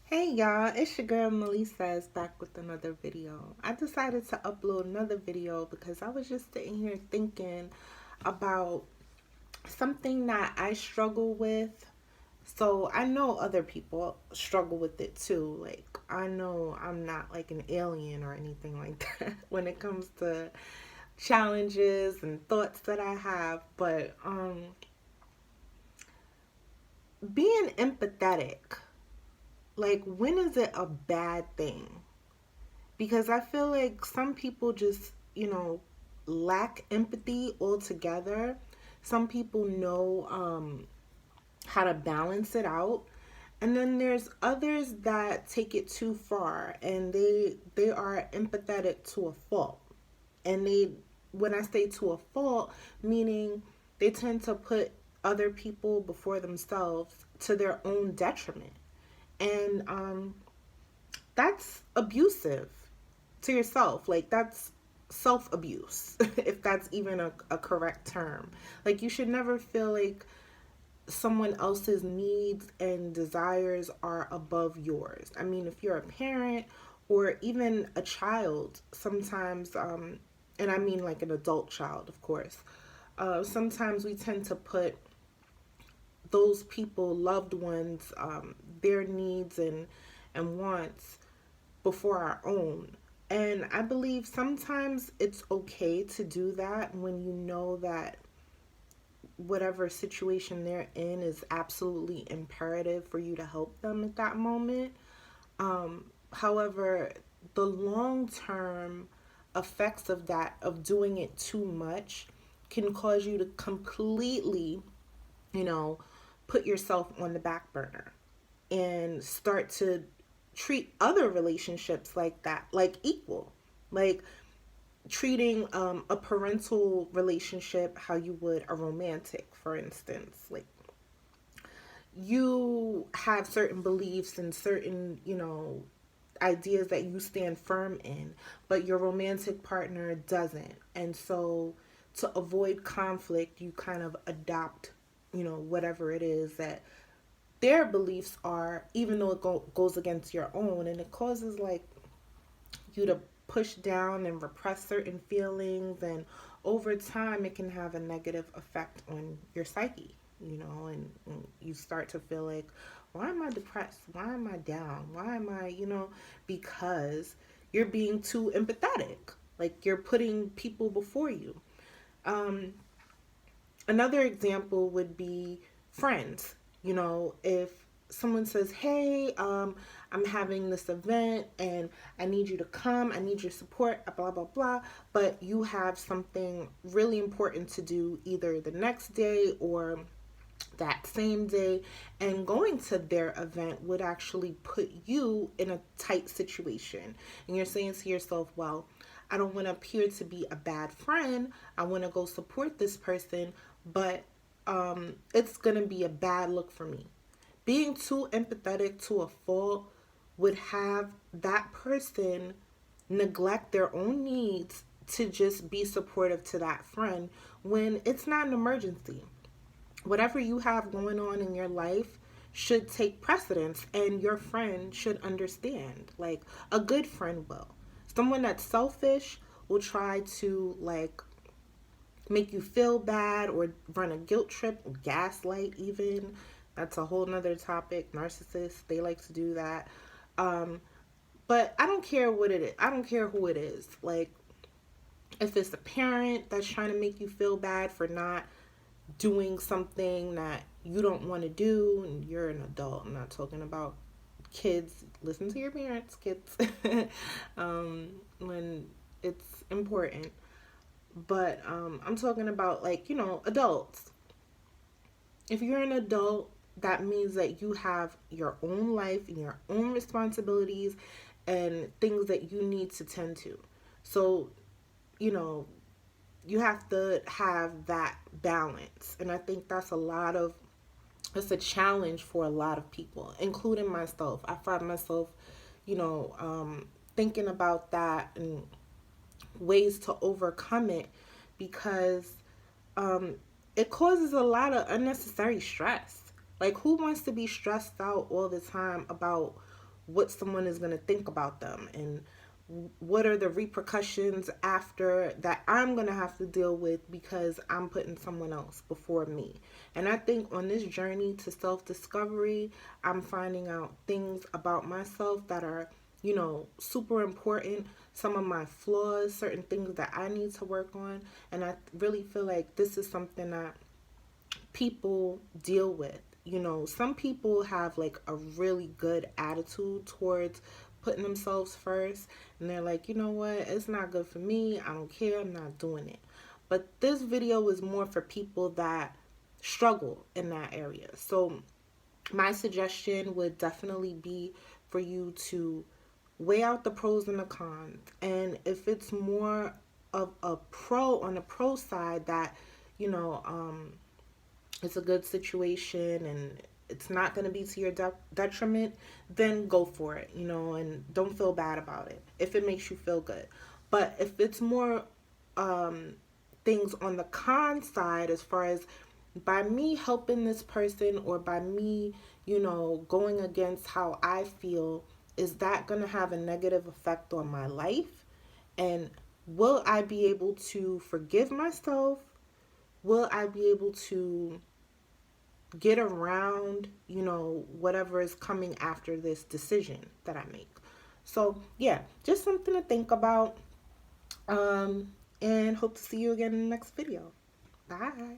Hey y'all, it's your girl Melissa back with another video. I decided to upload another video because I was just sitting here thinking about something that I struggle with. So I know other people struggle with it too. Like, I know I'm not like an alien or anything like that when it comes to challenges and thoughts that I have, but being empathetic, like, when is it a bad thing? Because I feel like some people just, lack empathy altogether. Some people know how to balance it out. And then there's others that take it too far and they are empathetic to a fault. And they when I say to a fault, meaning they tend to put other people before themselves to their own detriment. And that's abusive to yourself. Like, that's self abuse, if that's even a correct term. Like, you should never feel like someone else's needs and desires are above yours. I mean, if you're a parent or even a child, sometimes, and I mean like an adult child, of course, sometimes we tend to put those people, loved ones, their needs and wants before our own. And I believe sometimes it's okay to do that when you know that whatever situation they're in is absolutely imperative for you to help them at that moment. However, the long term effects of that, of doing it too much, can cause you to completely, you know, put yourself on the back burner and start to treat other relationships like that, like equal. Like treating a parental relationship how you would a romantic, for instance. Like, you have certain beliefs and certain, ideas that you stand firm in, but your romantic partner doesn't. And so, to avoid conflict, you kind of adopt, whatever it is that their beliefs are, even though goes against your own. And it causes, like, you to push down and repress certain feelings, and over time it can have a negative effect on your psyche, and you start to feel like, why am I depressed, why am I down, why am I, because you're being too empathetic. Like, you're putting people before you. um Another example would be friends. If someone says, "Hey, I'm having this event and I need you to come, I need your support, blah, blah, blah," but you have something really important to do either the next day or that same day, and going to their event would actually put you in a tight situation. And you're saying to yourself, well, I don't want to appear to be a bad friend. I want to go support this person, but it's going to be a bad look for me. Being too empathetic to a fault would have that person neglect their own needs to just be supportive to that friend when it's not an emergency. Whatever you have going on in your life should take precedence, and your friend should understand. Like, a good friend will. Someone that's selfish will try to, like, make you feel bad or run a guilt trip or gaslight, even. That's a whole nother topic. Narcissists, they like to do that. um but I don't care what it is, I don't care who it is. Like, if it's a parent that's trying to make you feel bad for not doing something that you don't want to do, and you're an adult, I'm not talking about kids. Listen to your parents, kids. When it's important. But I'm talking about, like, adults. If you're an adult, that means that you have your own life and your own responsibilities and things that you need to tend to. So, you know, you have to have that balance. And I think it's a challenge for a lot of people, including myself. I find myself, thinking about that and ways to overcome it, because um, it causes a lot of unnecessary stress. Like, who wants to be stressed out all the time about what someone is going to think about them, and what are the repercussions after that I'm going to have to deal with because I'm putting someone else before me. And I think on this journey to self discovery, I'm finding out things about myself that are, super important. Some of my flaws, certain things that I need to work on. And I really feel like this is something that people deal with. Some people have like a really good attitude towards putting themselves first, and they're like, you know what, it's not good for me, I don't care, I'm not doing it. But this video is more for people that struggle in that area. So my suggestion would definitely be for you to weigh out the pros and the cons. And if it's more of a pro, on the pro side, that it's a good situation and it's not going to be to your detriment, then go for it, and don't feel bad about it if it makes you feel good. But if it's more things on the con side, as far as by me helping this person, or by me, going against how I feel, is that going to have a negative effect on my life? And will I be able to forgive myself? Will I be able to get around, whatever is coming after this decision that I make? So, yeah, just something to think about. And hope to see you again in the next video. Bye.